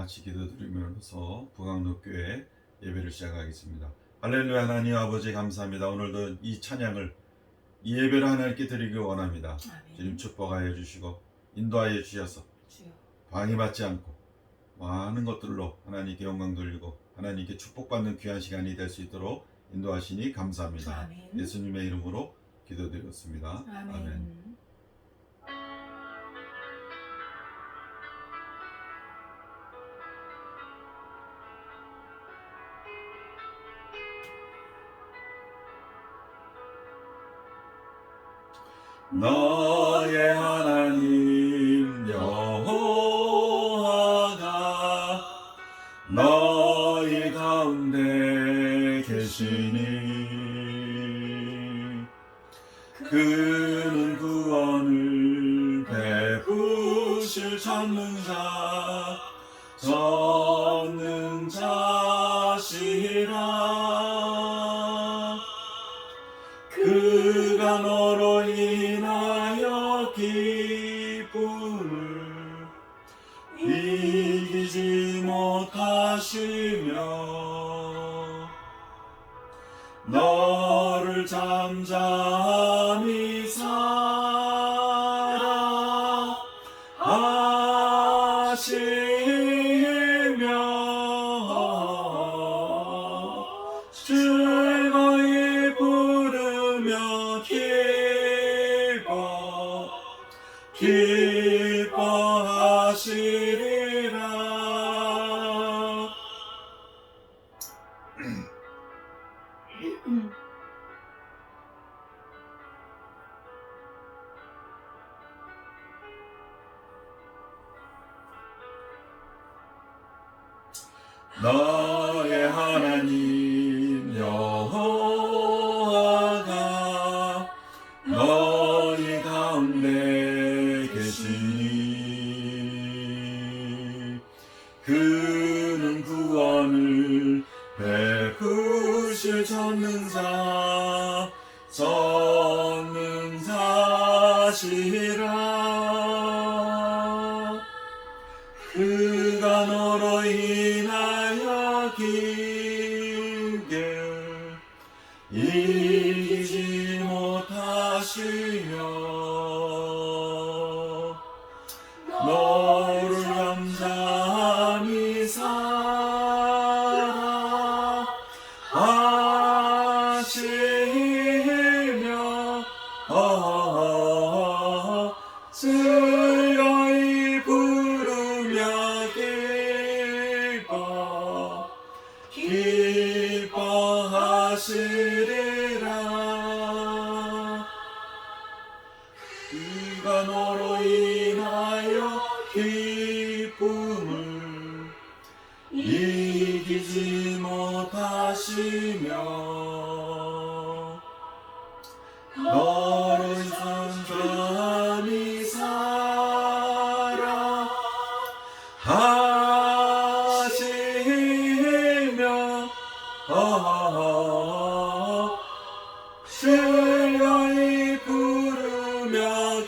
같이 기도드리면서 부강록교회 예배를 시작하겠습니다. 할렐루야. 하나님 아버지 감사합니다. 오늘도 이 찬양을 이 예배를 하나님께 드리기 원합니다. 아멘. 주님 축복하여 주시고 인도하여 주셔서 주여. 방해받지 않고 많은 것들로 하나님께 영광 돌리고 하나님께 축복받는 귀한 시간이 될 수 있도록 인도하시니 감사합니다. 아멘. 예수님의 이름으로 기도드렸습니다. 아멘. 아멘. 너의 하나님 여호와가 너희 가운데 계시니 그는 구원을 베푸실 전능자시라. 그가 너로 인하여 기쁨을 이기지 못하시며 너를 잠잠히 살아 하시며 즐거이 부르며 기뻐하시리라. 너의 하나님 여호와가 너희 가운데 계시니 그는 구원을 베푸실 전능자시라. 그가 너로 인하여 길게 이기지 못하시며 너를 잠잠히 살아 하시며 즐거이 부르며 기뻐하시리라. 그가 너로 인하여 기쁨을 이기지 못하시며 너를 잠잠히 살아 하시며 즐거이 부르며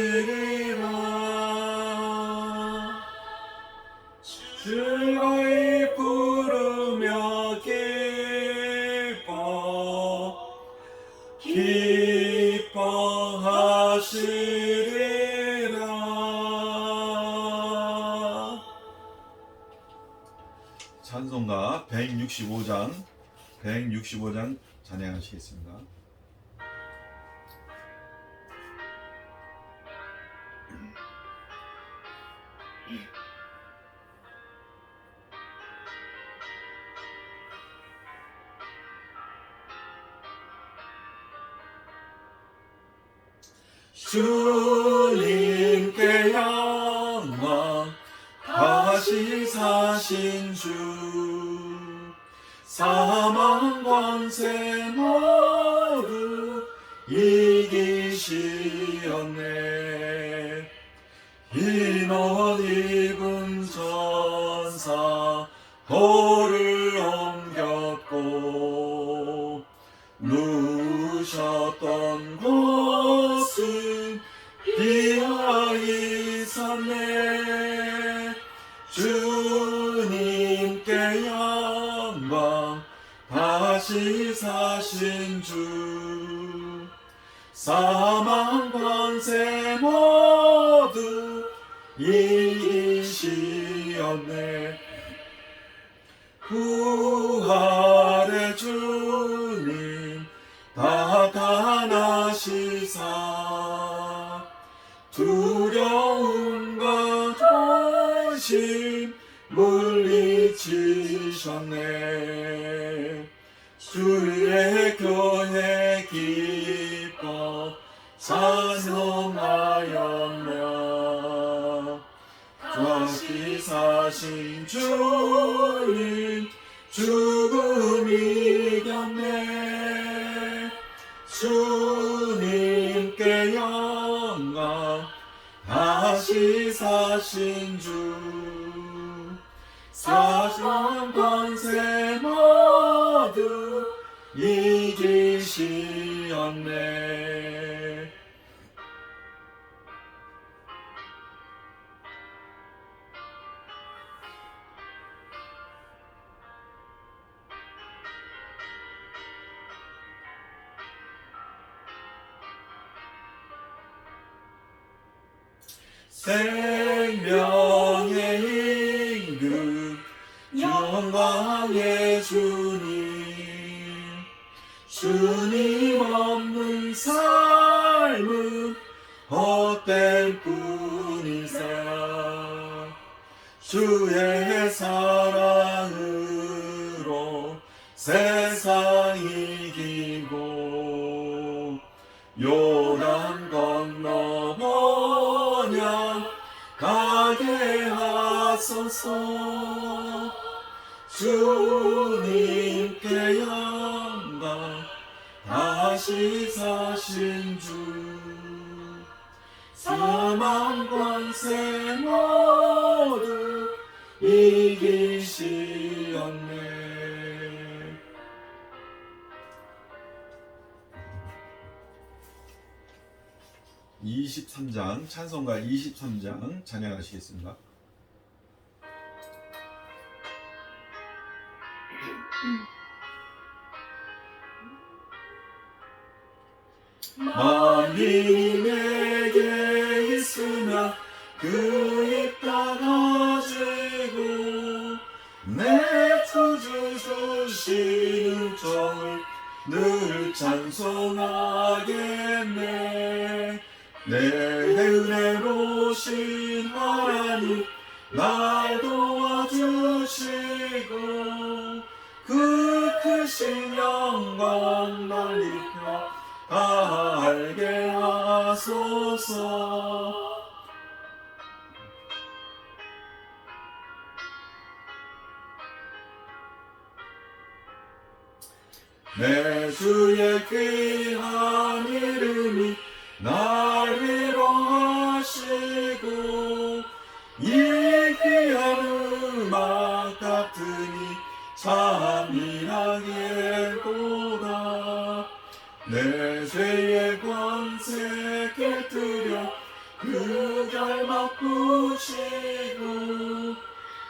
기뻐하시리라. 즐거이 부르며 기뻐하시리라. 찬송가 165장 찬양하시겠습니다. 주님께 영광 다시 사신 주 사망 권세 모두 이기시었네. 흰 옷 입은 천사 돌을 옮겼고 누우셨던 곳은 영광 다시 사신 주 사망 권세 모두 이기시었네 부활의 주님 나타나시사 두려움과 조심 물리치셨네 주의 교회 기뻐 찬송하였며 다시 사신 주님 죽음 이겼네 주님께 영광 다시 사신 주 사상 권세 모두 이기시었네 생명의 임금 영광의 주님 없는 삶은 헛된 뿐이사 주의 사랑으로 세상 이기고 요단 건너 번영 가게 하소서 주님께 영광 다시 사신 주 사망 권세 모두 이기시었네 23장 찬송가 23장 찬양하시겠습니다. 만민이 내게 있으면 그 입 닫아지고 내 구주 주시는 정을 늘 찬송하겠네 내 은혜로우신 하나님 날 도와주시고 그 크신 영광 넓혀 알게 하소서 내 주의 귀한 이름이 날 위로하시고 이 귀한 음악 같으니 참이하게도다 내 죄의 권세 깨뜨려 그 결막 부시고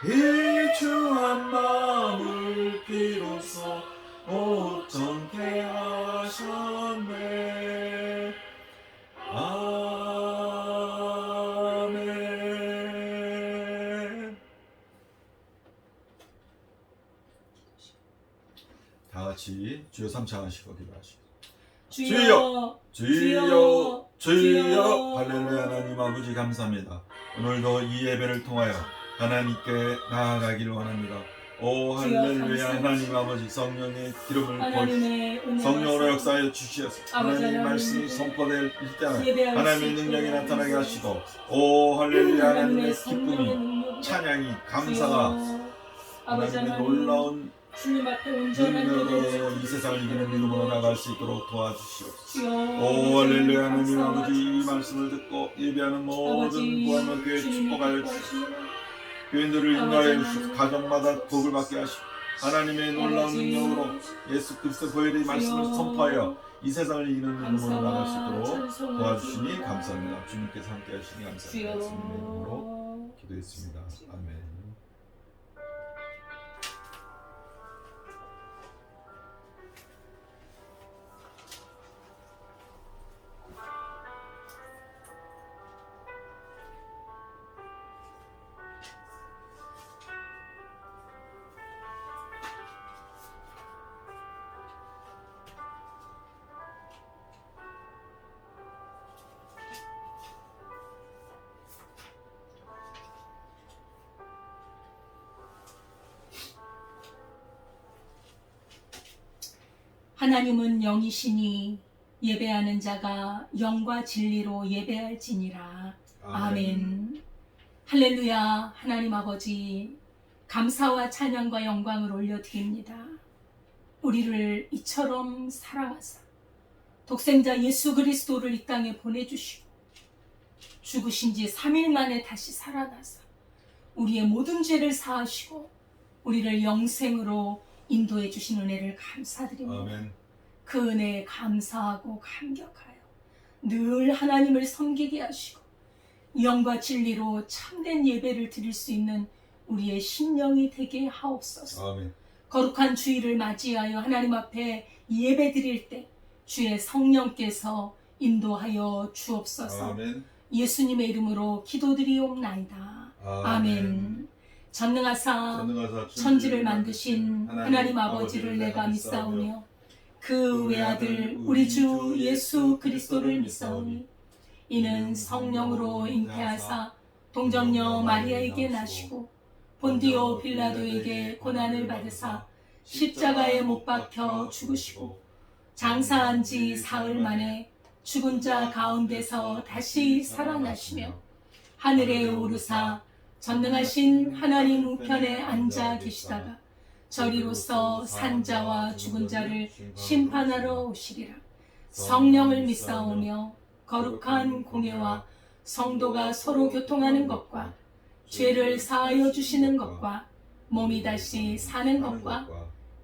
이 주한 마음을 비로소 온전케 하셨네 아멘. 다 같이 주여 삼창하시고 기도하시고 주여 주여 주여 할렐루야 하나님 아버지 감사합니다. 오늘도 이 예배를 통하여 하나님께 나아가기를 원합니다. 오 할렐루야 하나님 아버지 성령의 기름을 부어주시고 성령으로 역사하여 주시어서 하나님의 말씀이 선포될 때에 하나님의 능력이 나타나게 하시고 오 할렐루야 하나님의 기쁨이 찬양이 감사가 하나님의 놀라운 주님 앞에 온전한 능력으로 이 세상을 이기는 믿음으로 나갈 수 있도록 도와주시옵소서. 오 할렐루야 하나님 아버지 이 말씀을 듣고 예배하는 모든 부활의 교회 축복하여 주시옵소서. 교인들을 인도하여 주시고 가정마다 복을 받게 하시고 하나님의 놀라운 능력으로 예수 그리스도 보혈의 말씀을 선포하여 이 세상을 이기는 믿음으로 나갈 수 있도록 도와주시니 감사합니다. 주님께서 함께 하시니 감사합니다. 예수님의 이름으로 기도했습니다. 아멘. 하나님은 영이시니 예배하는 자가 영과 진리로 예배할지니라. 아멘. 할렐루야. 하나님 아버지, 감사와 찬양과 영광을 올려드립니다. 우리를 이처럼 사랑하사 독생자 예수 그리스도를 이 땅에 보내주시고 죽으신 지 3일 만에 다시 살아나사 우리의 모든 죄를 사하시고 우리를 영생으로 인도해 주신 은혜를 감사드립니다. 아멘. 그 은혜에 감사하고 감격하여 늘 하나님을 섬기게 하시고 영과 진리로 참된 예배를 드릴 수 있는 우리의 심령이 되게 하옵소서. 아멘. 거룩한 주일을 맞이하여 하나님 앞에 예배 드릴 때 주의 성령께서 인도하여 주옵소서. 아멘. 예수님의 이름으로 기도드리옵나이다. 아멘. 전능하사 천지를 만드신 하나님 아버지를 내가 믿사오며 그 외아들 우리 주 예수 그리스도를 믿사오니 이는 성령으로 잉태하사 동정녀 마리아에게 나시고 본디오 빌라도에게 고난을 받으사 십자가에 못 박혀 죽으시고 장사한 지 사흘 만에 죽은 자 가운데서 다시 살아나시며 하늘에 오르사 전능하신 하나님 우편에 앉아 계시다가 저리로서 산자와 죽은 자를 심판하러 오시리라. 성령을 믿사오며 거룩한 공예와 성도가 서로 교통하는 것과 죄를 사하여 주시는 것과 몸이 다시 사는 것과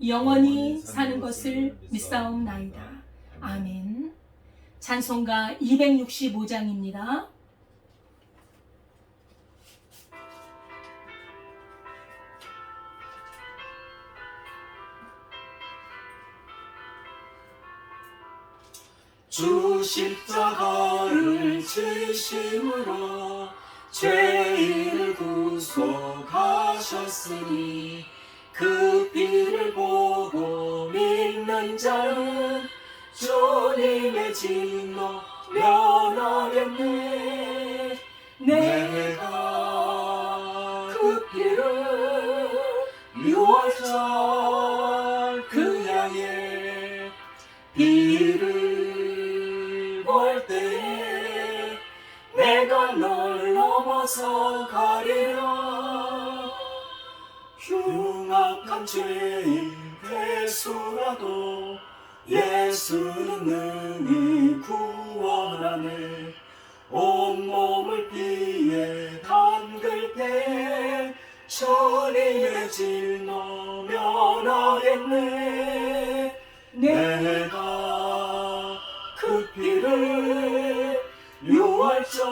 영원히 사는 것을 믿사옵나이다. 아멘. 찬송가 265장입니다. 주 십자가를 지심으로 죄인을 구속하셨으니 그 피를 보고 믿는 자는 주님의 진노 면하겠네. 내가 그 피를 유월절 그 양의 피를 볼 때에 내가 널 넘어서 가리라. 흉악한 죄인 대수라도 예수는 능히 구원하네. 온몸을 피에 담글 때 주님의 진노 면하겠네. 내가 그 피를 유월절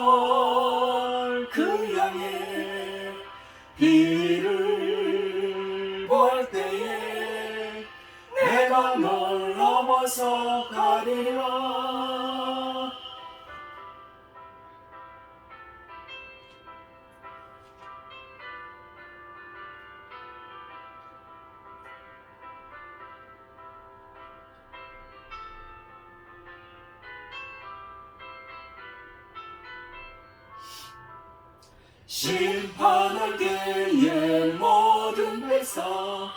그 양의 피를 볼 때에 내가 널 넘어서 가리라. 심판할 때에 모든 회사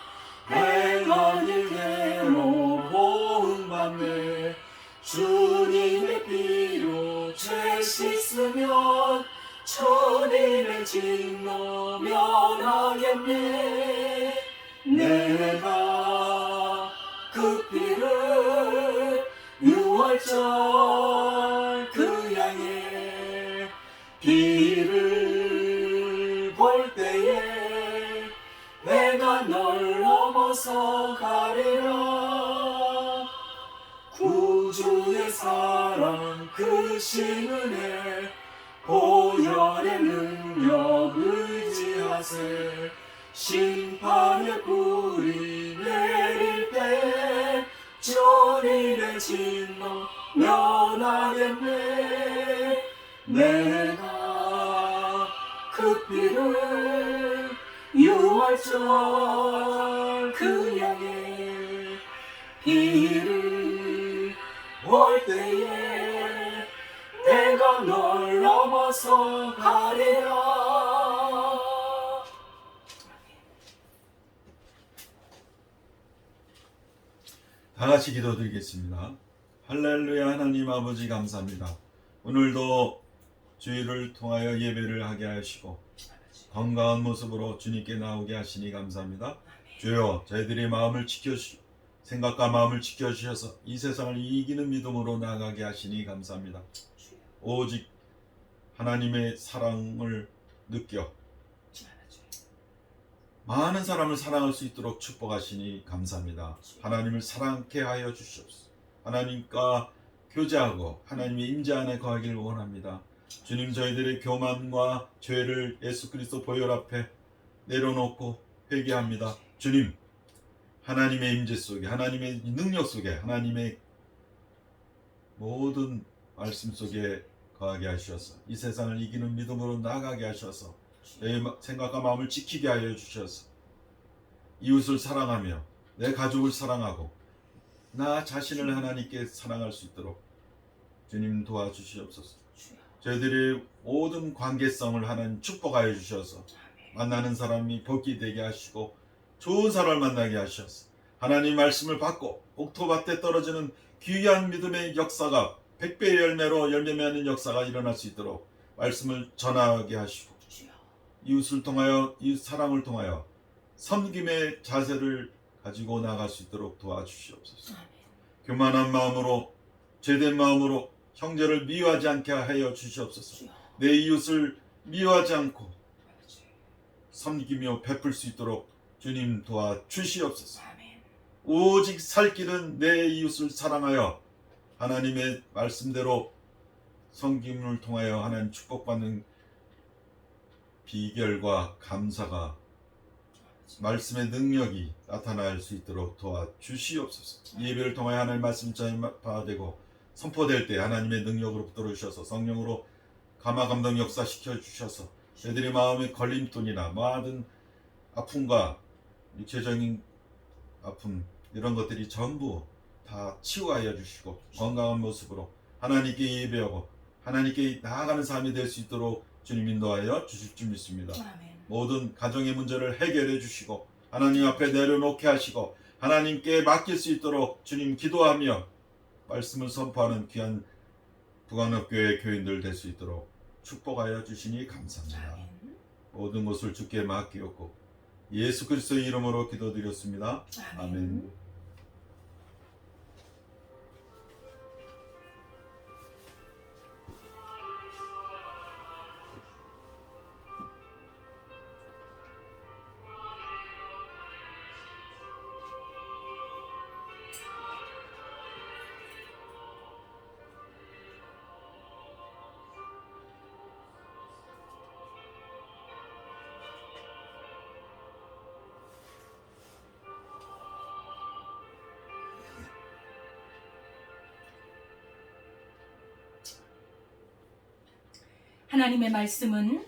행한 일대로 보응받네. 주님의 피로 죄 씻으면 주님의 진노 면하겠네. 내가 그 피를 유월절 그 양의 피를 볼 때에 내가 널 넘어서 가리라. 구주의 사랑 그 신은혜 보혈의 능력 의지하세. 심판의 불이 내릴 때 주님의 진노 면하겠네. 내가 그 피를 유월절 그 양의 피를 볼 때에 내가 널 넘어서 가리라. 다 같이 기도드리겠습니다. 할렐루야. 하나님 아버지 감사합니다. 오늘도 주일을 통하여 예배를 하게 하시고 건강한 모습으로 주님께 나오게 하시니 감사합니다. 주여 저희들의 마음을 지켜주시고 생각과 마음을 지켜주셔서 이 세상을 이기는 믿음으로 나아가게 하시니 감사합니다. 오직 하나님의 사랑을 느껴 많은 사람을 사랑할 수 있도록 축복하시니 감사합니다. 하나님을 사랑케 하여 주시옵소서. 하나님과 교제하고 하나님의 임재 안에 거하기를 원합니다. 주님 저희들의 교만과 죄를 예수 그리스도 보혈 앞에 내려놓고 회개합니다. 주님 하나님의 임재 속에 하나님의 능력 속에 하나님의 모든 말씀 속에 거하게 하셔서 이 세상을 이기는 믿음으로 나아가게 하셔서 내 생각과 마음을 지키게 하여 주셔서 이웃을 사랑하며 내 가족을 사랑하고 나 자신을 하나님께 사랑할 수 있도록 주님 도와주시옵소서. 저희들의 모든 관계성을 하나님 축복하여 주셔서 만나는 사람이 복이 되게 하시고 좋은 사람을 만나게 하셔서 하나님 말씀을 받고 옥토밭에 떨어지는 귀한 믿음의 역사가 100배의 열매로 열매 맺는 역사가 일어날 수 있도록 말씀을 전하게 하시고 이웃을 통하여 이웃 사랑을 통하여 섬김의 자세를 가지고 나갈 수 있도록 도와주시옵소서. 교만한 마음으로 죄된 마음으로 형제를 미워하지 않게 하여 주시옵소서. 내 이웃을 미워하지 않고 섬기며 베풀 수 있도록 주님 도와주시옵소서. 오직 살 길은 내 이웃을 사랑하여 하나님의 말씀대로 섬김을 통하여 하나님 축복받는 비결과 감사가 말씀의 능력이 나타날 수 있도록 도와주시옵소서. 예배를 통하여 하나님의 말씀 전파되고 선포될 때 하나님의 능력으로 붙들어주셔서 성령으로 감화감동 역사시켜 주셔서 저희들의 마음의 걸림돌이나 모든 아픔과 육체적인 아픔 이런 것들이 전부 다 치유하여 주시고 건강한 모습으로 하나님께 예배하고 하나님께 나아가는 삶이 될 수 있도록 주님 인도하여 주실 줄 믿습니다. 모든 가정의 문제를 해결해 주시고 하나님 앞에 내려놓게 하시고 하나님께 맡길 수 있도록 주님 기도하며 말씀을 선포하는 귀한 부관업교회 교인들 될 수 있도록 축복하여 주시니 감사합니다. 모든 것을 주께 맡기었고 예수 그리스도의 이름으로 기도드렸습니다. 아멘. 하나님의 말씀은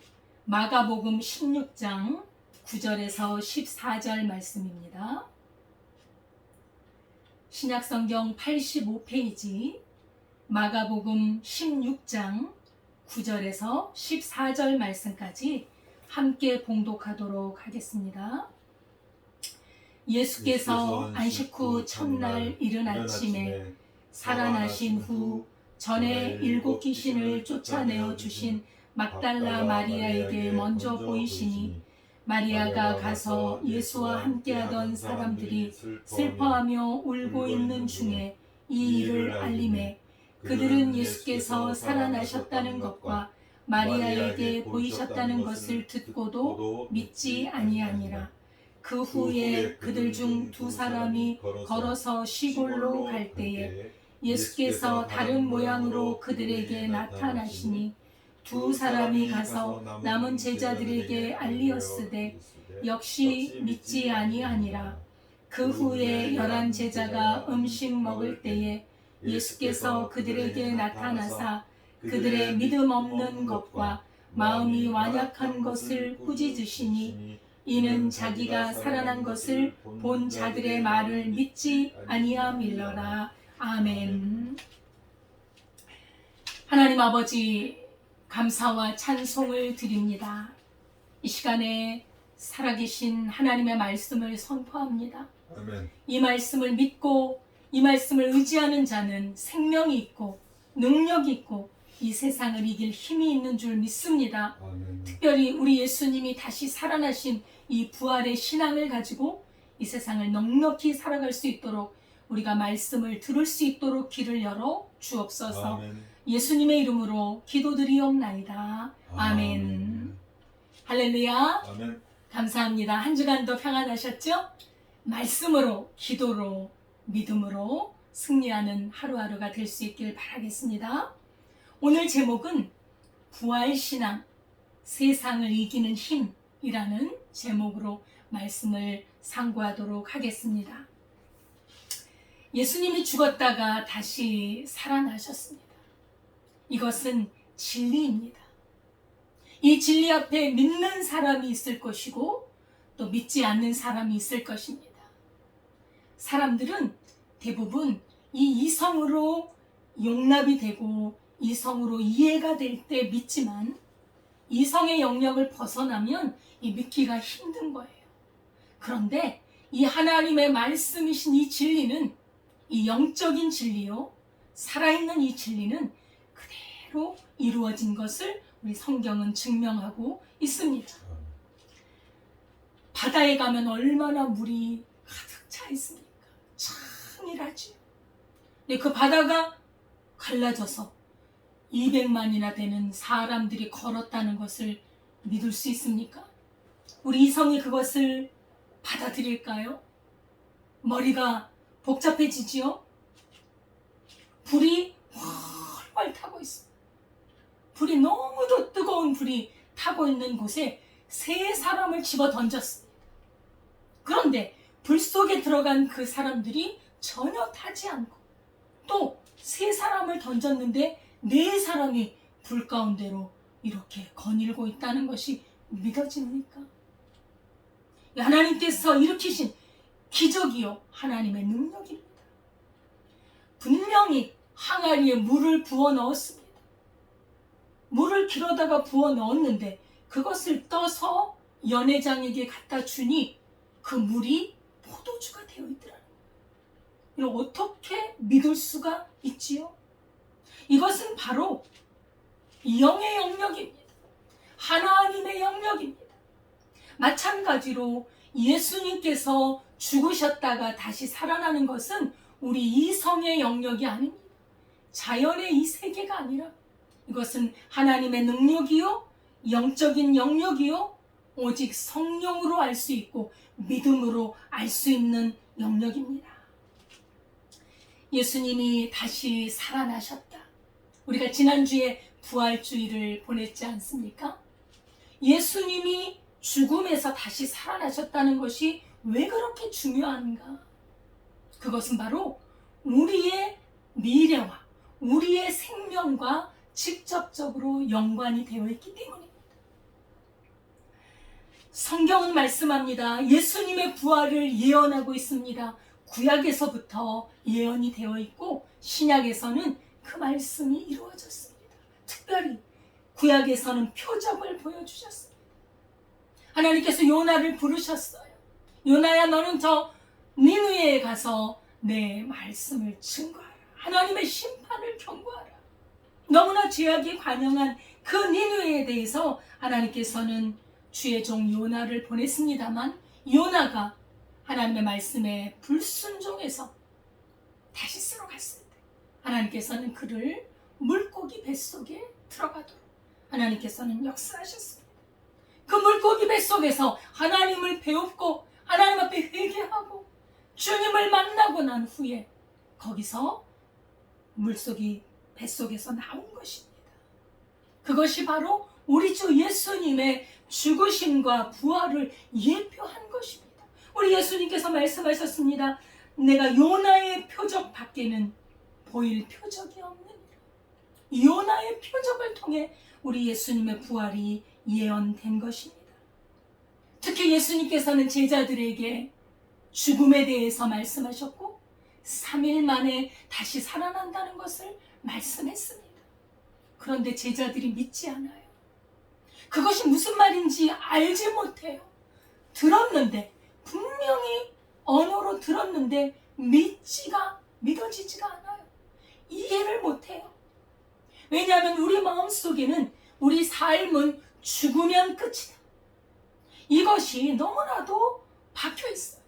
마가복음 16장 9절에서 14절 말씀입니다. 신약성경 85페이지 마가복음 16장 9절에서 14절 말씀까지 함께 봉독하도록 하겠습니다. 예수께서 안식 후 첫날 이른 아침에 살아나신 후 전에 7 귀신을 쫓아내어 주신 막달라 마리아에게 먼저 보이시니 마리아가 가서 예수와 함께하던 사람들이 슬퍼하며 울고 있는 중에 이 일을 알림해 그들은 예수께서 살아나셨다는 것과 마리아에게 보이셨다는 것을 듣고도 믿지 아니하니라. 그 후에 그들 중 2 사람이 걸어서 시골로 갈 때에 예수께서 다른 모양으로 그들에게 나타나시니 2 사람이 가서 남은 제자들에게 알리었으되 역시 믿지 아니하니라. 그 후에 11 제자가 음식 먹을 때에 예수께서 그들에게 나타나사 그들의 믿음 없는 것과 마음이 완약한 것을 꾸짖으시니 이는 자기가 살아난 것을 본 자들의 말을 믿지 아니함일러라. 아멘. 하나님 아버지 감사와 찬송을 드립니다. 이 시간에 살아계신 하나님의 말씀을 선포합니다. 아멘. 이 말씀을 믿고 이 말씀을 의지하는 자는 생명이 있고 능력이 있고 이 세상을 이길 힘이 있는 줄 믿습니다. 아멘. 특별히 우리 예수님이 다시 살아나신 이 부활의 신앙을 가지고 이 세상을 넉넉히 살아갈 수 있도록 우리가 말씀을 들을 수 있도록 길을 열어 주옵소서. 아멘. 예수님의 이름으로 기도드리옵나이다. 아멘. 할렐루야. 아멘. 감사합니다. 한 주간도 평안하셨죠? 말씀으로, 기도로, 믿음으로 승리하는 하루하루가 될 수 있길 바라겠습니다. 오늘 제목은 부활신앙, 세상을 이기는 힘이라는 제목으로 말씀을 상고하도록 하겠습니다. 예수님이 죽었다가 다시 살아나셨습니다. 이것은 진리입니다. 이 진리 앞에 믿는 사람이 있을 것이고 또 믿지 않는 사람이 있을 것입니다. 사람들은 대부분 이 이성으로 용납이 되고 이성으로 이해가 될 때 믿지만 이성의 영역을 벗어나면 이 믿기가 힘든 거예요. 그런데 이 하나님의 말씀이신 이 진리는 이 영적인 진리요, 살아있는 이 진리는 그대로 이루어진 것을 우리 성경은 증명하고 있습니다. 바다에 가면 얼마나 물이 가득 차 있습니까? 창일하지요. 근데 그 바다가 갈라져서 200만이나 되는 사람들이 걸었다는 것을 믿을 수 있습니까? 우리 이성이 그것을 받아들일까요? 머리가 복잡해지지요? 불이 활활 타고 있습니다. 불이 너무도 뜨거운 불이 타고 있는 곳에 세 사람을 집어 던졌습니다. 그런데 불 속에 들어간 그 사람들이 전혀 타지 않고 또 세 사람을 던졌는데 네 사람이 불 가운데로 이렇게 거닐고 있다는 것이 믿어집니까? 하나님께서 일으키신 기적이요, 하나님의 능력입니다. 분명히 항아리에 물을 부어 넣었습니다. 물을 길어다가 부어 넣었는데 그것을 떠서 연회장에게 갖다 주니 그 물이 포도주가 되어 있더라는 거예요. 이걸 어떻게 믿을 수가 있지요? 이것은 바로 영의 영역입니다. 하나님의 영역입니다. 마찬가지로 예수님께서 죽으셨다가 다시 살아나는 것은 우리 이성의 영역이 아닙니다. 자연의 이 세계가 아니라 이것은 하나님의 능력이요, 영적인 영역이요, 오직 성령으로 알 수 있고 믿음으로 알 수 있는 영역입니다. 예수님이 다시 살아나셨다. 우리가 지난주에 부활주의를 보냈지 않습니까? 예수님이 죽음에서 다시 살아나셨다는 것이 왜 그렇게 중요한가? 그것은 바로 우리의 미래와 우리의 생명과 직접적으로 연관이 되어 있기 때문입니다. 성경은 말씀합니다. 예수님의 부활을 예언하고 있습니다. 구약에서부터 예언이 되어 있고 신약에서는 그 말씀이 이루어졌습니다. 특별히 구약에서는 표적을 보여주셨습니다. 하나님께서 요나를 부르셨어요. 요나야, 너는 저 니느웨에 가서 내 말씀을 증거하라. 하나님의 심판을 경고하라. 너무나 죄악이 관영한 그 니느웨에 대해서 하나님께서는 주의 종 요나를 보냈습니다만 요나가 하나님의 말씀에 불순종해서 다시스로 갔을 때 하나님께서는 그를 물고기 뱃속에 들어가도록 하나님께서는 역사하셨습니다. 그 물고기 뱃속에서 하나님을 배웁고 하나님 앞에 회개하고 주님을 만나고 난 후에 거기서 물속이 뱃속에서 나온 것입니다. 그것이 바로 우리 주 예수님의 죽으심과 부활을 예표한 것입니다. 우리 예수님께서 말씀하셨습니다. 내가 요나의 표적 밖에는 보일 표적이 없느니라. 요나의 표적을 통해 우리 예수님의 부활이 예언된 것입니다. 특히 예수님께서는 제자들에게 죽음에 대해서 말씀하셨고 3일 만에 다시 살아난다는 것을 말씀했습니다. 그런데 제자들이 믿지 않아요. 그것이 무슨 말인지 알지 못해요. 들었는데 분명히 언어로 들었는데 믿지가 믿어지지가 않아요. 이해를 못해요. 왜냐하면 우리 마음속에는 우리 삶은 죽으면 끝이다. 이것이 너무나도 박혀 있어요.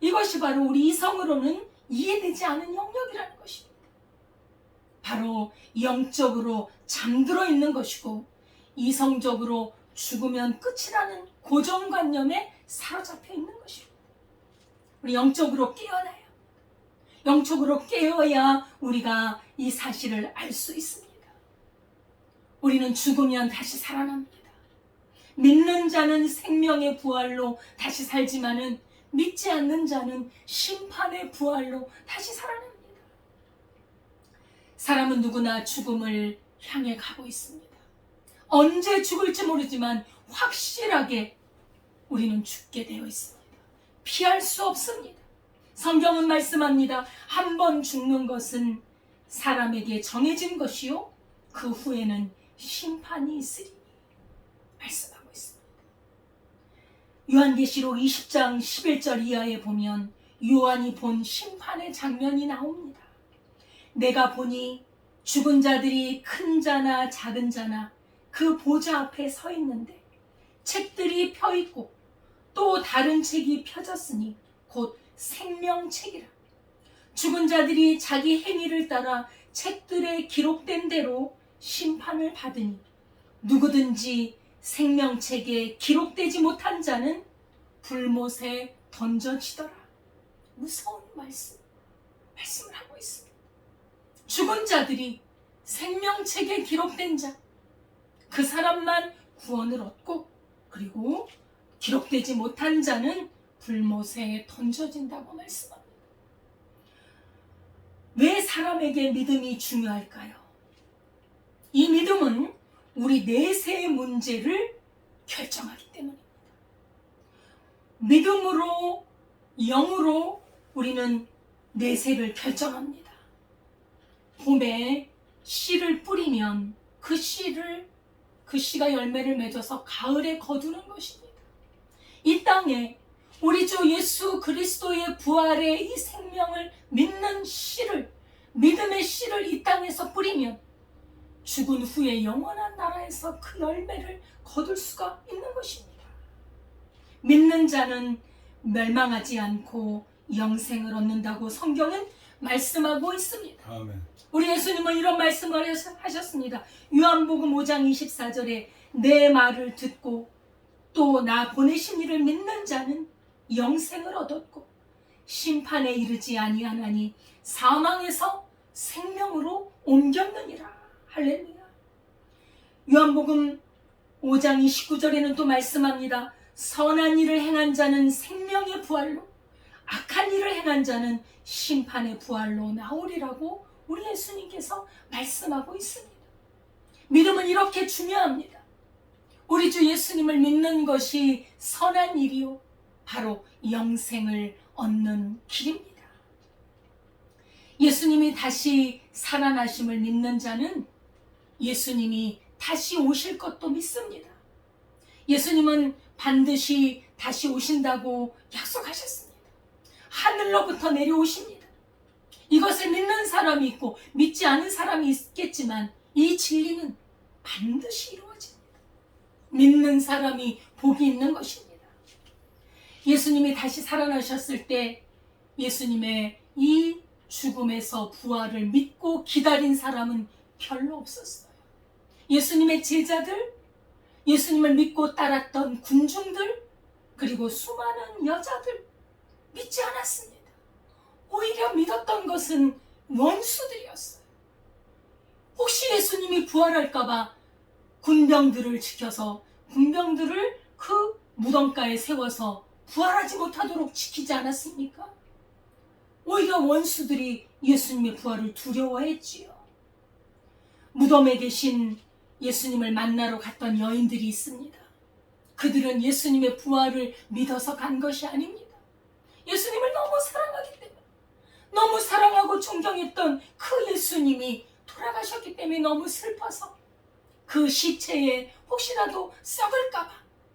이것이 바로 우리 이성으로는 이해되지 않은 영역이라는 것입니다. 바로 영적으로 잠들어 있는 것이고 이성적으로 죽으면 끝이라는 고정관념에 사로잡혀 있는 것입니다. 우리 영적으로 깨어나요. 영적으로 깨어야 우리가 이 사실을 알 수 있습니다. 우리는 죽으면 다시 살아납니다. 믿는 자는 생명의 부활로 다시 살지만은 믿지 않는 자는 심판의 부활로 다시 살아납니다. 사람은 누구나 죽음을 향해 가고 있습니다. 언제 죽을지 모르지만 확실하게 우리는 죽게 되어 있습니다. 피할 수 없습니다. 성경은 말씀합니다. 한 번 죽는 것은 사람에게 정해진 것이요 그 후에는 심판이 있으리니 말씀하고 있습니다. 요한계시록 20장 11절 이하에 보면 요한이 본 심판의 장면이 나옵니다. 내가 보니 죽은 자들이 큰 자나 작은 자나 그 보좌 앞에 서 있는데 책들이 펴 있고 또 다른 책이 펴졌으니 곧 생명책이라. 죽은 자들이 자기 행위를 따라 책들에 기록된 대로 심판을 받으니 누구든지 생명책에 기록되지 못한 자는 불못에 던져지더라. 무서운 말씀을 하고 있습니다. 죽은 자들이 생명책에 기록된 자, 그 사람만 구원을 얻고 그리고 기록되지 못한 자는 불못에 던져진다고 말씀합니다. 왜 사람에게 믿음이 중요할까요? 이 믿음은 우리 내세의 문제를 결정하기 때문입니다. 믿음으로, 영으로 우리는 내세를 결정합니다. 봄에 씨를 뿌리면 그 씨가 열매를 맺어서 가을에 거두는 것입니다. 이 땅에 우리 주 예수 그리스도의 부활의 이 생명을 믿는 씨를, 믿음의 씨를 이 땅에서 뿌리면 죽은 후에 영원한 나라에서 그 열매를 거둘 수가 있는 것입니다. 믿는 자는 멸망하지 않고 영생을 얻는다고 성경은 말씀하고 있습니다. 아멘. 우리 예수님은 이런 말씀을 하셨습니다. 요한복음 5장 24절에 내 말을 듣고 또 나 보내신 이를 믿는 자는 영생을 얻었고 심판에 이르지 아니하나니 사망에서 생명으로 옮겼느니라. 할렐루야. 요한복음 5장 29절에는 또 말씀합니다. 선한 일을 행한 자는 생명의 부활로 악한 일을 행한 자는 심판의 부활로 나오리라고 우리 예수님께서 말씀하고 있습니다. 믿음은 이렇게 중요합니다. 우리 주 예수님을 믿는 것이 선한 일이요 바로 영생을 얻는 길입니다. 예수님이 다시 살아나심을 믿는 자는 예수님이 다시 오실 것도 믿습니다. 예수님은 반드시 다시 오신다고 약속하셨습니다. 하늘로부터 내려오십니다. 이것을 믿는 사람이 있고 믿지 않은 사람이 있겠지만 이 진리는 반드시 이루어집니다. 믿는 사람이 복이 있는 것입니다. 예수님이 다시 살아나셨을 때 예수님의 이 죽음에서 부활을 믿고 기다린 사람은 별로 없었어요. 예수님의 제자들, 예수님을 믿고 따랐던 군중들, 그리고 수많은 여자들 믿지 않았습니다. 오히려 믿었던 것은 원수들이었어요. 혹시 예수님이 부활할까봐 군병들을 지켜서 군병들을 그 무덤가에 세워서 부활하지 못하도록 지키지 않았습니까? 오히려 원수들이 예수님의 부활을 두려워했지요. 무덤에 계신 예수님을 만나러 갔던 여인들이 있습니다. 그들은 예수님의 부활을 믿어서 간 것이 아닙니다. 예수님을 너무 사랑하기 때문에, 너무 사랑하고 존경했던 그 예수님이 돌아가셨기 때문에 너무 슬퍼서 그 시체에 혹시라도 썩을까봐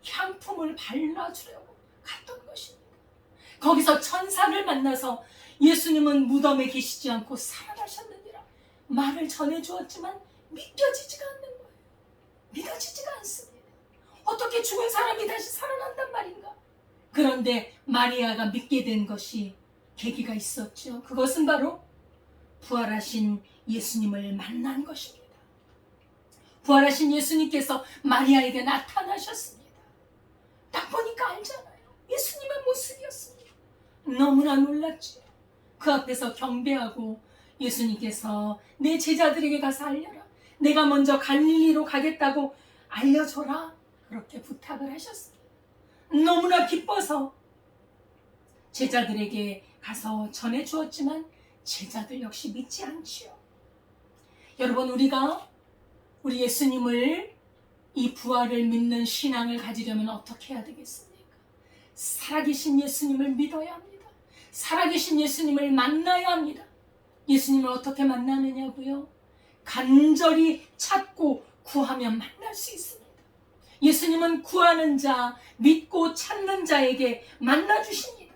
향품을 발라주려고 갔던 것입니다. 거기서 천사를 만나서 예수님은 무덤에 계시지 않고 살아나셨느니라 말을 전해주었지만 믿겨지지가 않는 거예요. 믿어지지가 않습니다. 어떻게 죽은 사람이 다시 살아난단 말인가? 그런데 마리아가 믿게 된 것이 계기가 있었죠. 그것은 바로 부활하신 예수님을 만난 것입니다. 부활하신 예수님께서 마리아에게 나타나셨습니다. 딱 보니까 알잖아요. 예수님의 모습이었습니다. 너무나 놀랐죠. 그 앞에서 경배하고 예수님께서 내 제자들에게 가서 알려라. 내가 먼저 갈릴리로 가겠다고 알려줘라. 그렇게 부탁을 하셨습니다. 너무나 기뻐서 제자들에게 가서 전해주었지만 제자들 역시 믿지 않지요. 여러분, 우리가 우리 예수님을 이 부활을 믿는 신앙을 가지려면 어떻게 해야 되겠습니까? 살아계신 예수님을 믿어야 합니다. 살아계신 예수님을 만나야 합니다. 예수님을 어떻게 만나느냐고요? 간절히 찾고 구하면 만날 수 있습니다. 예수님은 구하는 자, 믿고 찾는 자에게 만나주십니다.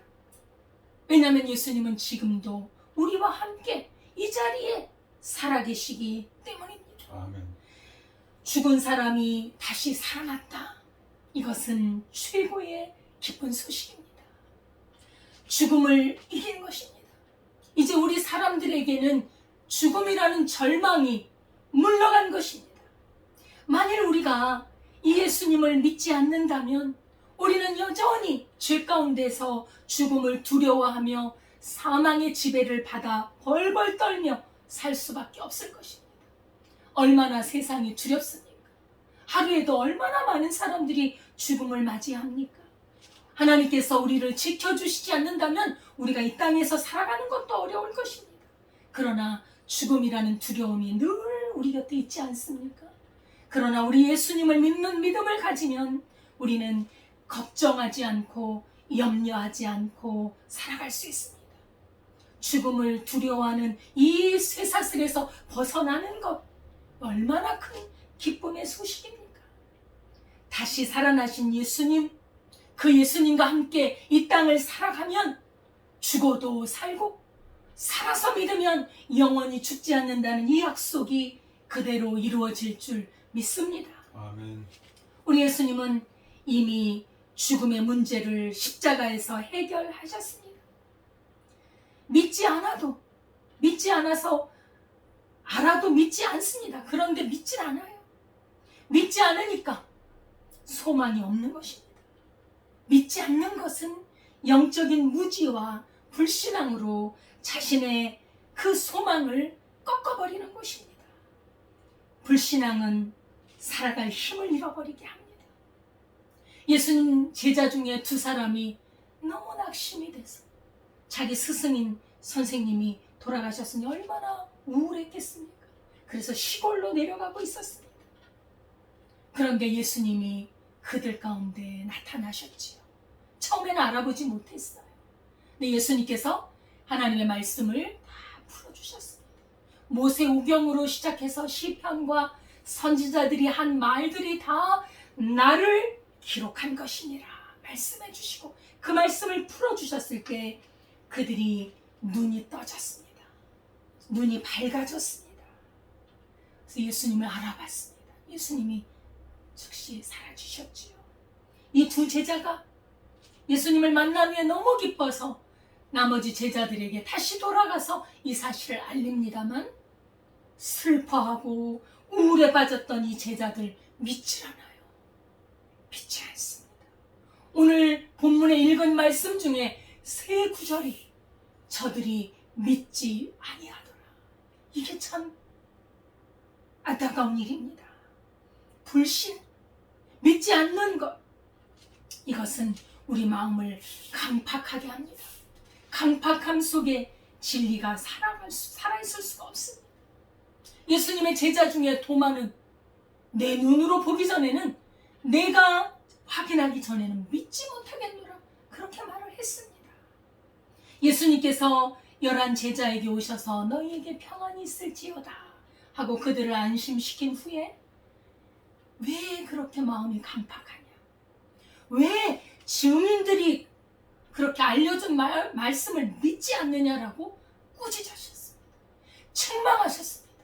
왜냐하면 예수님은 지금도 우리와 함께 이 자리에 살아계시기 때문입니다. 아멘. 죽은 사람이 다시 살아났다. 이것은 최고의 기쁜 소식입니다. 죽음을 이긴 것입니다. 이제 우리 사람들에게는 죽음이라는 절망이 물러간 것입니다. 만일 우리가 이 예수님을 믿지 않는다면 우리는 여전히 죄 가운데서 죽음을 두려워하며 사망의 지배를 받아 벌벌 떨며 살 수밖에 없을 것입니다. 얼마나 세상이 두렵습니까? 하루에도 얼마나 많은 사람들이 죽음을 맞이합니까? 하나님께서 우리를 지켜주시지 않는다면 우리가 이 땅에서 살아가는 것도 어려울 것입니다. 그러나 죽음이라는 두려움이 늘 우리 곁에 있지 않습니까? 그러나 우리 예수님을 믿는 믿음을 가지면 우리는 걱정하지 않고 염려하지 않고 살아갈 수 있습니다. 죽음을 두려워하는 이 쇠사슬에서 벗어나는 것, 얼마나 큰 기쁨의 소식입니까? 다시 살아나신 예수님, 그 예수님과 함께 이 땅을 살아가면 죽어도 살고 살아서 믿으면 영원히 죽지 않는다는 이 약속이 그대로 이루어질 줄 믿습니다. 아멘. 우리 예수님은 이미 죽음의 문제를 십자가에서 해결하셨습니다. 믿지 않아서 알아도 믿지 않습니다. 그런데 믿질 않아요. 믿지 않으니까 소망이 없는 것입니다. 믿지 않는 것은 영적인 무지와 불신앙으로 자신의 그 소망을 꺾어버리는 것입니다. 불신앙은 살아갈 힘을 잃어버리게 합니다. 예수님 제자 중에 두 사람이 너무 낙심이 돼서 자기 스승인 선생님이 돌아가셨으니 얼마나 우울했겠습니까? 그래서 시골로 내려가고 있었습니다. 그런데 예수님이 그들 가운데 나타나셨지요. 처음에는 알아보지 못했어요. 근데 예수님께서 하나님의 말씀을 다 풀어주셨습니다. 모세오경으로 시작해서 시편과 선지자들이 한 말들이 다 나를 기록한 것이니라 말씀해 주시고 그 말씀을 풀어주셨을 때 그들이 눈이 떠졌습니다. 눈이 밝아졌습니다. 그래서 예수님을 알아봤습니다. 예수님이 즉시 사라지셨지요. 이 두 제자가 예수님을 만난 후에 너무 기뻐서 나머지 제자들에게 다시 돌아가서 이 사실을 알립니다만 슬퍼하고 우울에 빠졌던 이 제자들 믿질 않아요. 믿지 않습니다. 오늘 본문에 읽은 말씀 중에 세 구절이 저들이 믿지 아니하더라. 이게 참 안타까운 일입니다. 불신, 믿지 않는 것, 이것은 우리 마음을 강팍하게 합니다. 강팍함 속에 진리가 살아있을 수가 없습니다. 예수님의 제자 중에 도마는 내 눈으로 보기 전에는 내가 확인하기 전에는 믿지 못하겠노라 그렇게 말을 했습니다. 예수님께서 11 제자에게 오셔서 너희에게 평안이 있을지어다 하고 그들을 안심시킨 후에 왜 그렇게 마음이 강팍하냐? 왜 증인들이 그렇게 알려준 말씀을 믿지 않느냐라고 꾸짖으셨습니다. 책망하셨습니다.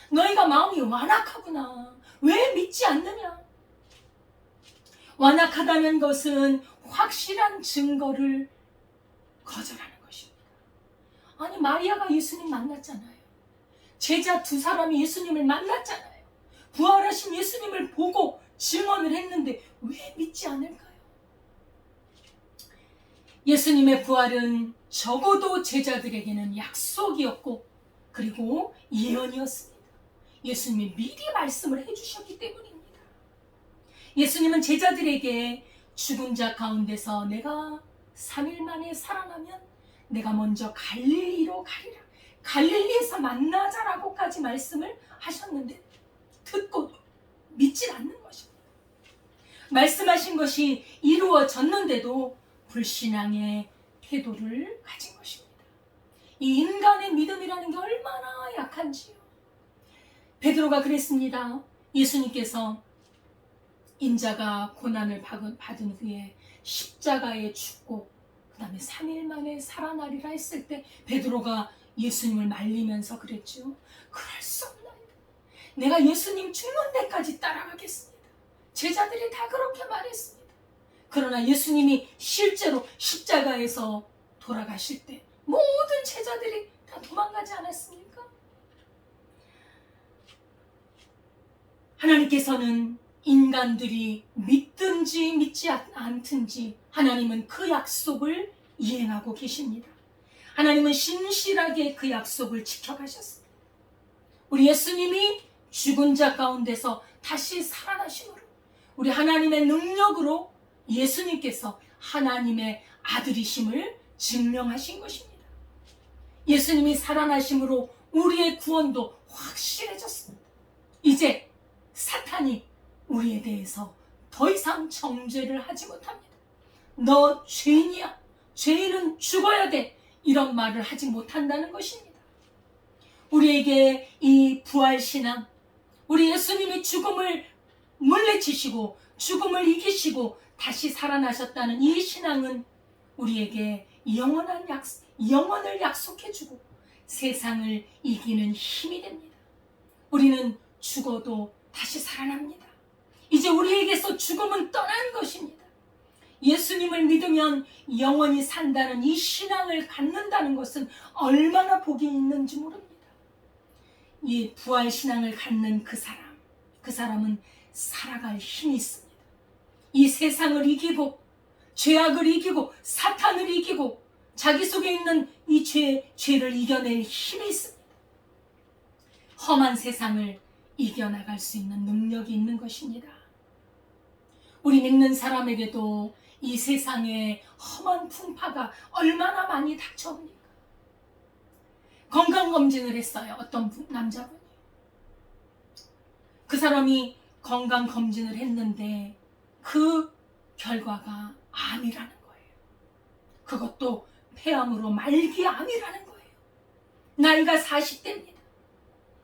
너희가 마음이 완악하구나. 왜 믿지 않느냐? 완악하다는 것은 확실한 증거를 거절하는 것입니다. 아니, 마리아가 예수님 만났잖아요. 제자 두 사람이 예수님을 만났잖아요. 부활하신 예수님을 보고 증언을 했는데 왜 믿지 않을까요? 예수님의 부활은 적어도 제자들에게는 약속이었고 그리고 예언이었습니다. 예수님이 미리 말씀을 해주셨기 때문입니다. 예수님은 제자들에게 죽은 자 가운데서 내가 3일 만에 살아나면 내가 먼저 갈릴리로 가리라. 갈릴리에서 만나자라고까지 말씀을 하셨는데 듣고도 믿질 않는 것입니다. 말씀하신 것이 이루어졌는데도 불신앙의 태도를 가진 것입니다. 이 인간의 믿음이라는 게 얼마나 약한지요. 베드로가 그랬습니다. 예수님께서 인자가 고난을 받은 후에 십자가에 죽고 그 다음에 3일 만에 살아나리라 했을 때 베드로가 예수님을 말리면서 그랬죠. 그럴 수 없나이다. 내가 예수님 죽는 데까지 따라가겠습니다. 제자들이 다 그렇게 말했습니다. 그러나 예수님이 실제로 십자가에서 돌아가실 때 모든 제자들이 다 도망가지 않았습니까? 하나님께서는 인간들이 믿든지 믿지 않든지 하나님은 그 약속을 이행하고 계십니다. 하나님은 신실하게 그 약속을 지켜가셨습니다. 우리 예수님이 죽은 자 가운데서 다시 살아나심으로 우리 하나님의 능력으로 예수님께서 하나님의 아들이심을 증명하신 것입니다. 예수님이 살아나심으로 우리의 구원도 확실해졌습니다. 이제 사탄이 우리에 대해서 더 이상 정죄를 하지 못합니다. 너 죄인이야. 죄인은 죽어야 돼. 이런 말을 하지 못한다는 것입니다. 우리에게 이 부활신앙, 우리 예수님이 죽음을 물리치시고 죽음을 이기시고 다시 살아나셨다는 이 신앙은 우리에게 영원을 약속해주고 세상을 이기는 힘이 됩니다. 우리는 죽어도 다시 살아납니다. 이제 우리에게서 죽음은 떠난 것입니다. 예수님을 믿으면 영원히 산다는 이 신앙을 갖는다는 것은 얼마나 복이 있는지 모릅니다. 이 부활신앙을 갖는 그 사람은 살아갈 힘이 있습니다. 이 세상을 이기고 죄악을 이기고 사탄을 이기고 자기 속에 있는 이 죄를 이겨낼 힘이 있습니다. 험한 세상을 이겨나갈 수 있는 능력이 있는 것입니다. 우리 믿는 사람에게도 이 세상에 험한 풍파가 얼마나 많이 닥쳐옵니까? 건강검진을 했어요. 어떤 남자분이. 그 사람이 건강검진을 했는데 그 결과가 암이라는 거예요. 그것도 폐암으로 말기암이라는 거예요. 나이가 40대입니다.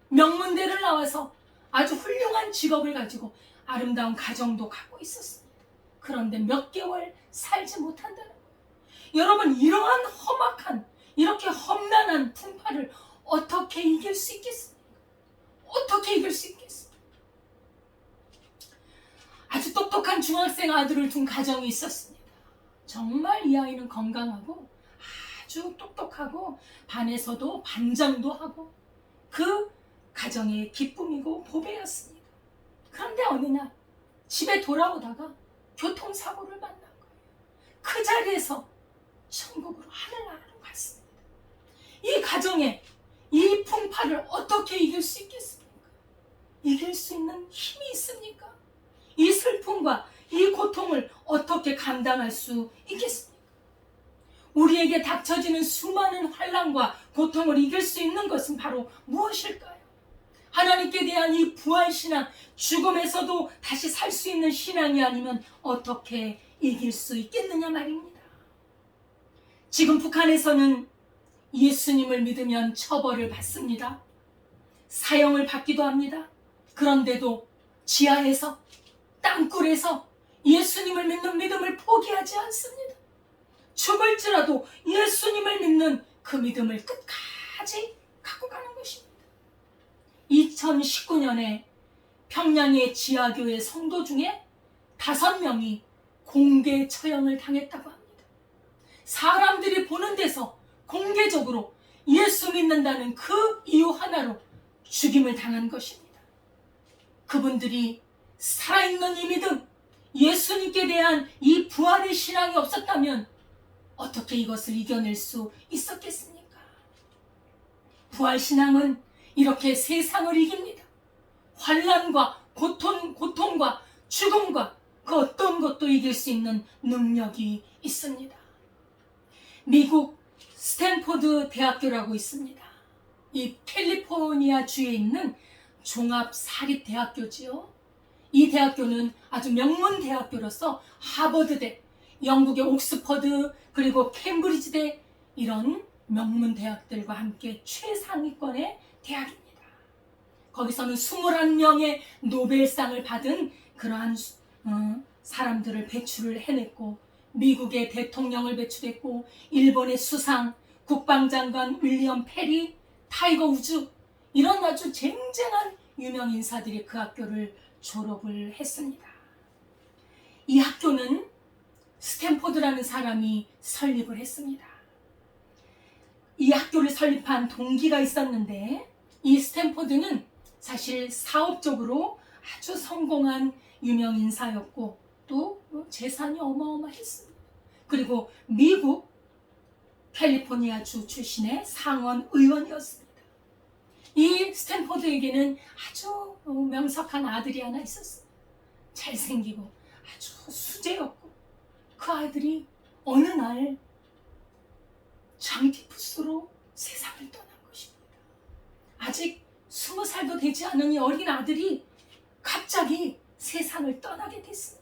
명문대를 나와서 아주 훌륭한 직업을 가지고 아름다운 가정도 갖고 있었습니다. 그런데 몇 개월 살지 못한다는 거예요. 여러분, 이러한 험악한, 이렇게 험난한 풍파를 어떻게 이길 수 있겠습니까? 어떻게 이길 수 있겠습니까? 아주 똑똑한 중학생 아들을 둔 가정이 있었습니다. 정말 이 아이는 건강하고 아주 똑똑하고 반에서도 반장도 하고 그 가정의 기쁨이고 보배였습니다. 그런데 어느 날 집에 돌아오다가 교통사고를 만난 거예요. 그 자리에서 천국으로 하늘나라로 갔습니다. 이 가정에 이 풍파를 어떻게 이길 수 있겠습니까? 이길 수 있는 힘이 있습니까? 이 슬픔과 이 고통을 어떻게 감당할 수 있겠습니까? 우리에게 닥쳐지는 수많은 환난과 고통을 이길 수 있는 것은 바로 무엇일까요? 하나님께 대한 이 부활신앙, 죽음에서도 다시 살 수 있는 신앙이 아니면 어떻게 이길 수 있겠느냐 말입니다. 지금 북한에서는 예수님을 믿으면 처벌을 받습니다. 사형을 받기도 합니다. 그런데도 지하에서, 땅굴에서 예수님을 믿는 믿음을 포기하지 않습니다. 죽을지라도 예수님을 믿는 그 믿음을 끝까지 갖고 가는 것입니다. 2019년에 평양의 지하교회 성도 중에 5명이 공개 처형을 당했다고 합니다. 사람들이 보는 데서 공개적으로 예수 믿는다는 그 이유 하나로 죽임을 당한 것입니다. 그분들이 살아있는 이 믿음, 예수님께 대한 이 부활의 신앙이 없었다면 어떻게 이것을 이겨낼 수 있었겠습니까? 부활신앙은 이렇게 세상을 이깁니다. 환난과 고통과 죽음과 그 어떤 것도 이길 수 있는 능력이 있습니다. 미국 스탠포드 대학교라고 있습니다. 이 캘리포니아 주에 있는 종합사립대학교지요. 이 대학교는 아주 명문 대학교로서 하버드대, 영국의 옥스퍼드, 그리고 캠브리지대 이런 명문 대학들과 함께 최상위권의 대학입니다. 거기서는 21명의 노벨상을 받은 그러한 사람들을 배출을 해냈고, 미국의 대통령을 배출했고, 일본의 수상, 국방장관 윌리엄 페리, 타이거 우즈 이런 아주 쟁쟁한 유명 인사들이 그 학교를 졸업을 했습니다. 이 학교는 스탠포드라는 사람이 설립을 했습니다. 이 학교를 설립한 동기가 있었는데, 이 스탠포드는 사실 사업적으로 아주 성공한 유명 인사였고 또 재산이 어마어마했습니다. 그리고 미국 캘리포니아주 출신의 상원 의원이었습니다. 이 스탠포드에게는 아주 명석한 아들이 하나 있었어요. 잘생기고 아주 수제였고, 그 아들이 어느 날 장티푸스로 세상을 떠난 것입니다. 아직 20살도 되지 않은 이 어린 아들이 갑자기 세상을 떠나게 됐습니다.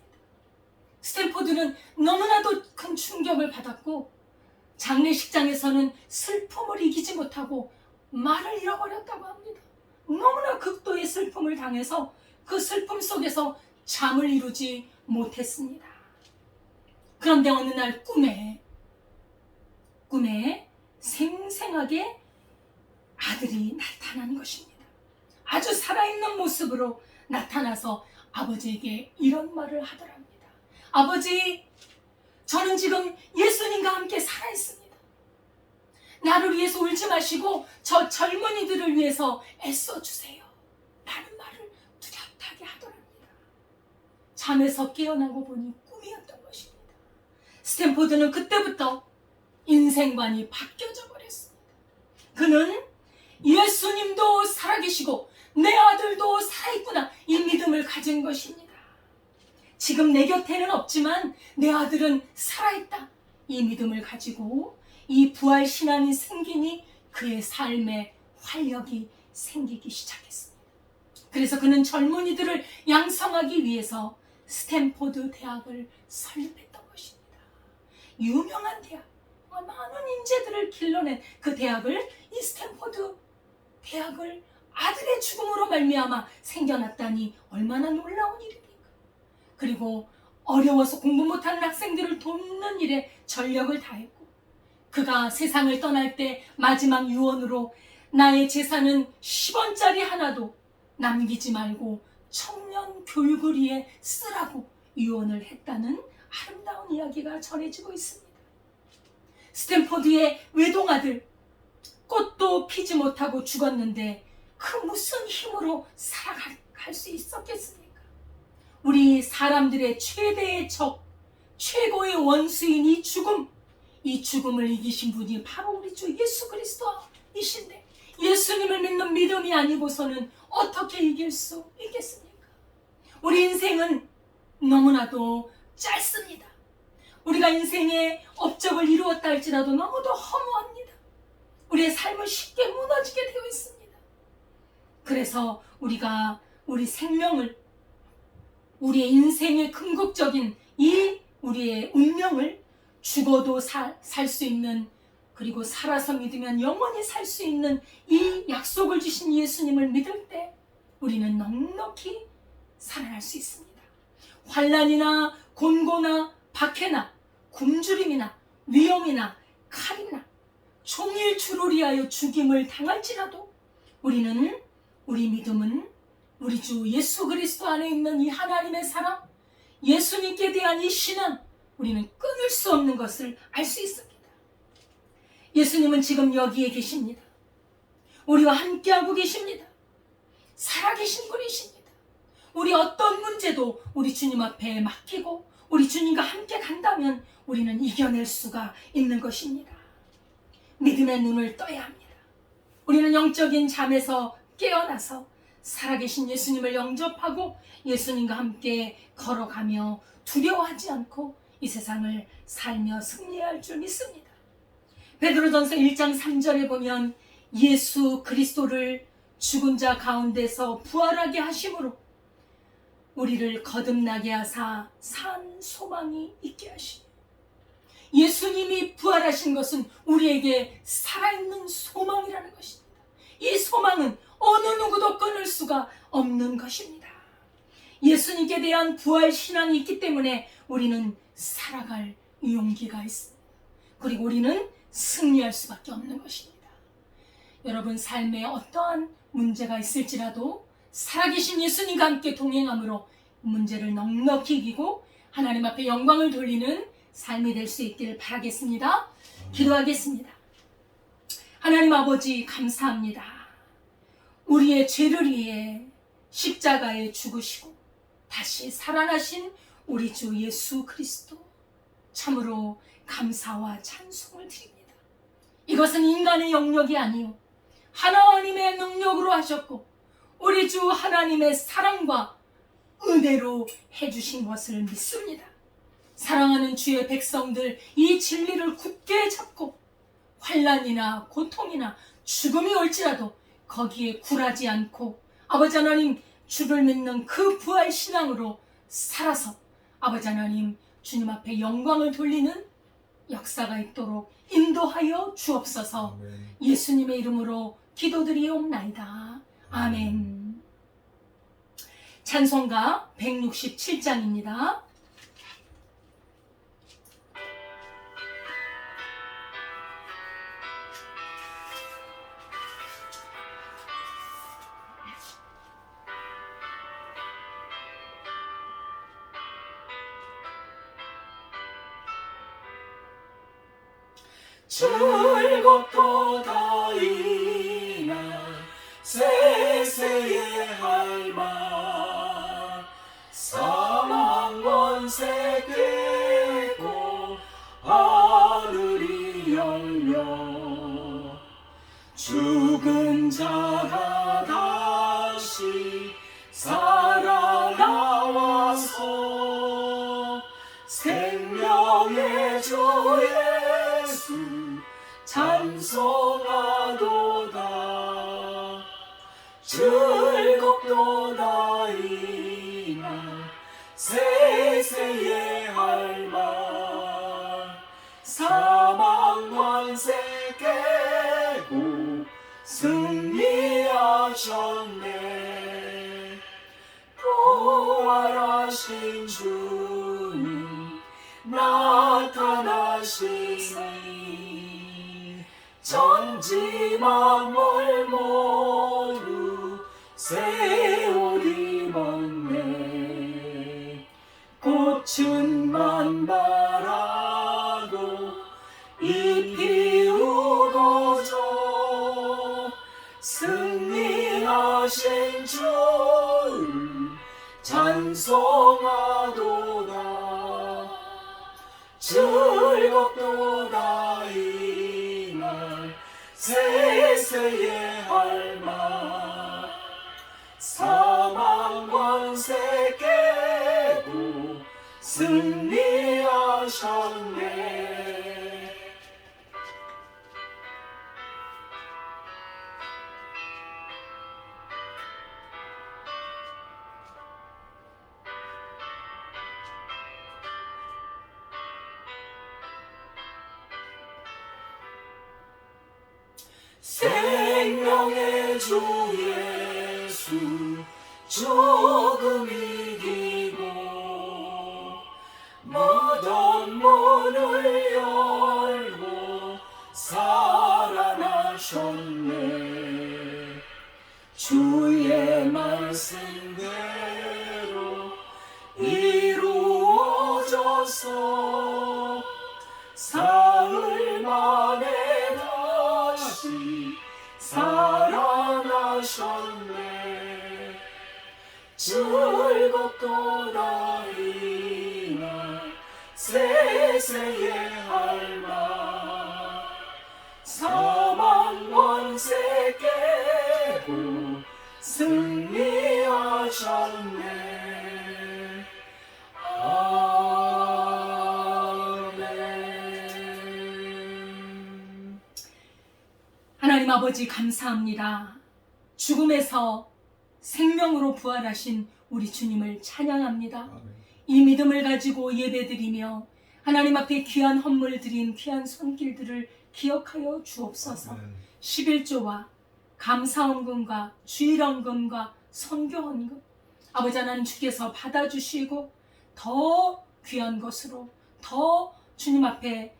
스탠포드는 너무나도 큰 충격을 받았고, 장례식장에서는 슬픔을 이기지 못하고 말을 잃어버렸다고 합니다. 너무나 극도의 슬픔을 당해서 그 슬픔 속에서 잠을 이루지 못했습니다. 그런데 어느 날 꿈에 생생하게 아들이 나타난 것입니다. 아주 살아있는 모습으로 나타나서 아버지에게 이런 말을 하더랍니다. 아버지, 저는 지금 예수님과 함께 살아있습니다. 나를 위해서 울지 마시고 저 젊은이들을 위해서 애써주세요. 라는 말을 뚜렷하게 하더랍니다. 잠에서 깨어나고 보니 꿈이었던 것입니다. 스탠포드는 그때부터 인생관이 바뀌어져 버렸습니다. 그는 예수님도 살아계시고 내 아들도 살아있구나, 이 믿음을 가진 것입니다. 지금 내 곁에는 없지만 내 아들은 살아있다, 이 믿음을 가지고 이 부활신앙이 생기니 그의 삶에 활력이 생기기 시작했습니다. 그래서 그는 젊은이들을 양성하기 위해서 스탠포드 대학을 설립했던 것입니다. 유명한 대학, 많은 인재들을 길러낸 그 대학을, 이 스탠포드 대학을 아들의 죽음으로 말미암아 생겨났다니 얼마나 놀라운 일입니까? 그리고 어려워서 공부 못하는 학생들을 돕는 일에 전력을 다했고, 그가 세상을 떠날 때 마지막 유언으로 나의 재산은 10원짜리 하나도 남기지 말고 청년 교육을 위해 쓰라고 유언을 했다는 아름다운 이야기가 전해지고 있습니다. 스탠포드의 외동아들, 꽃도 피지 못하고 죽었는데 그 무슨 힘으로 살아갈 수 있었겠습니까? 우리 사람들의 최대의 적, 최고의 원수인 이 죽음을 이기신 분이 바로 우리 주 예수 그리스도이신데, 예수님을 믿는 믿음이 아니고서는 어떻게 이길 수 있겠습니까? 우리 인생은 너무나도 짧습니다. 우리가 인생의 업적을 이루었다 할지라도 너무도 허무합니다. 우리의 삶은 쉽게 무너지게 되어 있습니다. 그래서 우리가 우리 생명을, 우리의 인생의 궁극적인 이 우리의 운명을 죽어도 살 수 있는, 그리고 살아서 믿으면 영원히 살 수 있는 이 약속을 주신 예수님을 믿을 때 우리는 넉넉히 살아날 수 있습니다. 환난이나 곤고나 박해나 굶주림이나 위험이나 칼이나 종일 주를 위하여 죽임을 당할지라도 우리 믿음은 우리 주 예수 그리스도 안에 있는 이 하나님의 사랑, 예수님께 대한 이 신은 우리는 끊을 수 없는 것을 알 수 있습니다. 예수님은 지금 여기에 계십니다. 우리와 함께하고 계십니다. 살아계신 분이십니다. 우리 어떤 문제도 우리 주님 앞에 맡기고 우리 주님과 함께 간다면 우리는 이겨낼 수가 있는 것입니다. 믿음의 눈을 떠야 합니다. 우리는 영적인 잠에서 깨어나서 살아계신 예수님을 영접하고 예수님과 함께 걸어가며 두려워하지 않고 이 세상을 살며 승리할 줄 믿습니다. 베드로전서 1장 3절에 보면 예수 그리스도를 죽은 자 가운데서 부활하게 하심으로 우리를 거듭나게 하사 산 소망이 있게 하시니, 예수님이 부활하신 것은 우리에게 살아있는 소망이라는 것입니다. 이 소망은 어느 누구도 끊을 수가 없는 것입니다. 예수님께 대한 부활 신앙이 있기 때문에 우리는 살아갈 용기가 있습니다. 그리고 우리는 승리할 수밖에 없는 것입니다. 여러분 삶에 어떠한 문제가 있을지라도 살아계신 예수님과 함께 동행함으로 문제를 넉넉히 이기고 하나님 앞에 영광을 돌리는 삶이 될 수 있기를 바라겠습니다. 기도하겠습니다. 하나님 아버지 감사합니다. 우리의 죄를 위해 십자가에 죽으시고 다시 살아나신 우리 주 예수 그리스도, 참으로 감사와 찬송을 드립니다. 이것은 인간의 영역이 아니요 하나님의 능력으로 하셨고 우리 주 하나님의 사랑과 은혜로 해주신 것을 믿습니다. 사랑하는 주의 백성들, 이 진리를 굳게 잡고 환난이나 고통이나 죽음이 올지라도 거기에 굴하지 않고 아버지 하나님 주를 믿는 그 부활 신앙으로 살아서 아버지 하나님 주님 앞에 영광을 돌리는 역사가 있도록 인도하여 주옵소서. 예수님의 이름으로 기도드리옵나이다. 아멘. 찬송가 167장입니다. 즐겁도다 이날 세세의 할말, 사망 권세 깨고 하늘이 열려 죽은 자가 다시 살아나와서 생명의 주 예수 찬송하도다. 즐겁도다 이날 세세의 할말, 사망 권세 깨고 승리하셨네. 부활하신 주님 나타나시니 천지 만물 모두 세월이 먹네. 꽃은 만발하고 잎이 우거져 승리하신 주를 찬송하도다. 즐겁도다 이날 세세의 할말, 사망 권세 깨고 승리하셨네. 생명의 주 예수 조금 이기고 모든 문을 열 하셨네. 주의 말씀대로 이루어져서 사흘 만에 다시 살아나셨네. 즐겁도다 이날 세세의 할망. 사망 권세 깨고 승리하셨네. 아멘. 하나님 아버지 감사합니다. 죽음에서 생명으로 부활하신 우리 주님을 찬양합니다. 아멘. 이 믿음을 가지고 예배드리며 하나님 앞에 귀한 헌물 드린 귀한 손길들을 기억하여 주옵소서. 아멘. 11조와 감사헌금과 주일헌금과 선교헌금 아버지 하나님 주께서 받아주시고 더 귀한 것으로 더 주님 앞에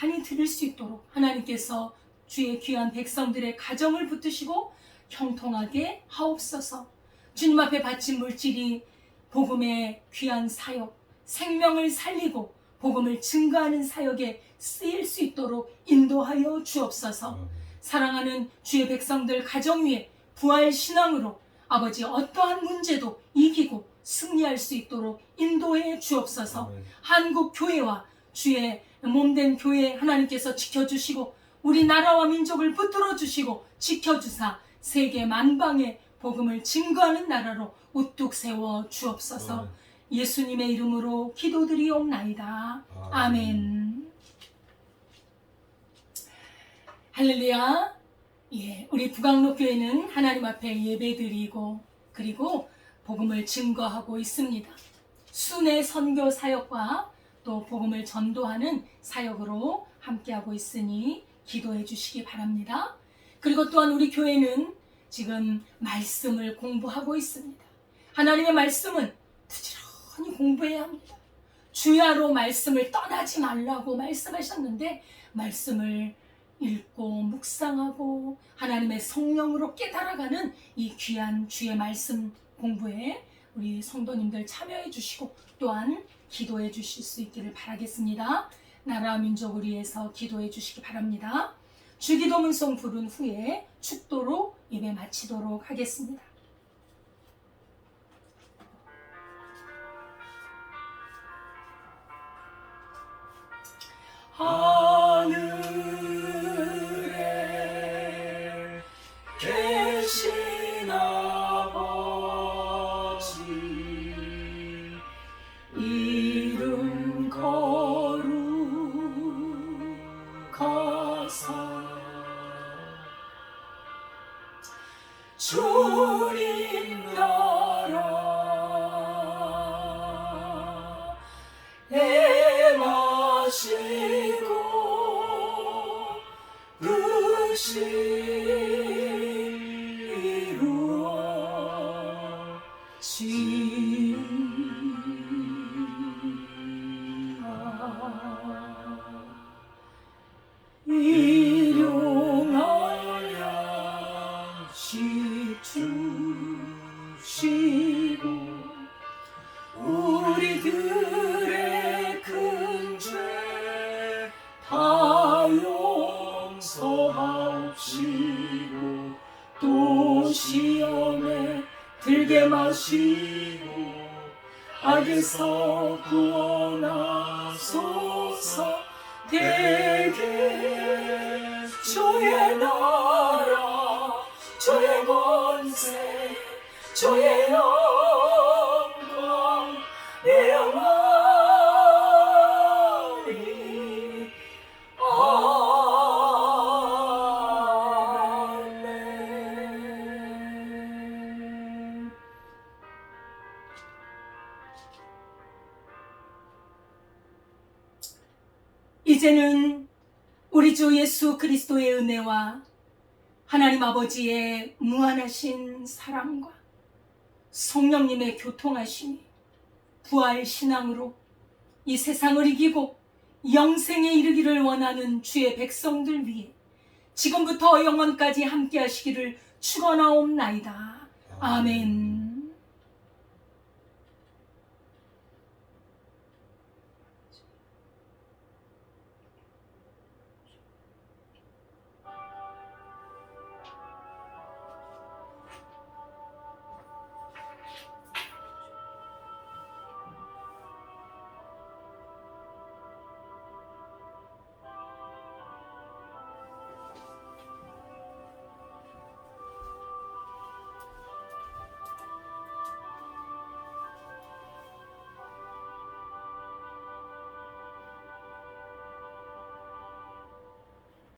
많이 드릴 수 있도록 하나님께서 주의 귀한 백성들의 가정을 붙드시고 형통하게 하옵소서. 주님 앞에 바친 물질이 복음의 귀한 사역, 생명을 살리고 복음을 증거하는 사역에 쓰일 수 있도록 인도하여 주옵소서. 사랑하는 주의 백성들 가정 위에 부활 신앙으로 아버지 어떠한 문제도 이기고 승리할 수 있도록 인도해 주옵소서. 아멘. 한국 교회와 주의 몸된 교회 하나님께서 지켜주시고 우리 나라와 민족을 붙들어 주시고 지켜주사 세계 만방에 복음을 증거하는 나라로 우뚝 세워 주옵소서. 아멘. 예수님의 이름으로 기도드리옵나이다. 아멘. 할렐루야. 예, 우리 북악로 교회는 하나님 앞에 예배드리고 그리고 복음을 증거하고 있습니다. 순회 선교 사역과 또 복음을 전도하는 사역으로 함께하고 있으니 기도해 주시기 바랍니다. 그리고 또한 우리 교회는 지금 말씀을 공부하고 있습니다. 하나님의 말씀은 부지런히 공부해야 합니다. 주야로 말씀을 떠나지 말라고 말씀하셨는데 말씀을 읽고 묵상하고 하나님의 성령으로 깨달아가는 이 귀한 주의 말씀 공부에 우리 성도님들 참여해 주시고 또한 기도해 주실 수 있기를 바라겠습니다. 나라와 민족을 위해서 기도해 주시기 바랍니다. 주기도문송 부른 후에 축도로 예배 마치도록 하겠습니다. 하늘에 계신 아버지 이름 거룩하사 주님 나라 행하시고 뜻이 이루어지리라. 일용할 양식 주시고 우리들의 큰 죄 다 용서하옵시고 또 시험에 들게 마시고 악에서 구원하소서. 대개 주의 나라 주의 권세 주의 영광 내 영원히 아멘. 이제는 우리 주 예수 그리스도의 은혜와 하나님 아버지의 무한하신 사랑과 성령님의 교통하심이 부활 신앙으로 이 세상을 이기고 영생에 이르기를 원하는 주의 백성들 위해 지금부터 영원까지 함께 하시기를 축원하옵나이다. 아멘.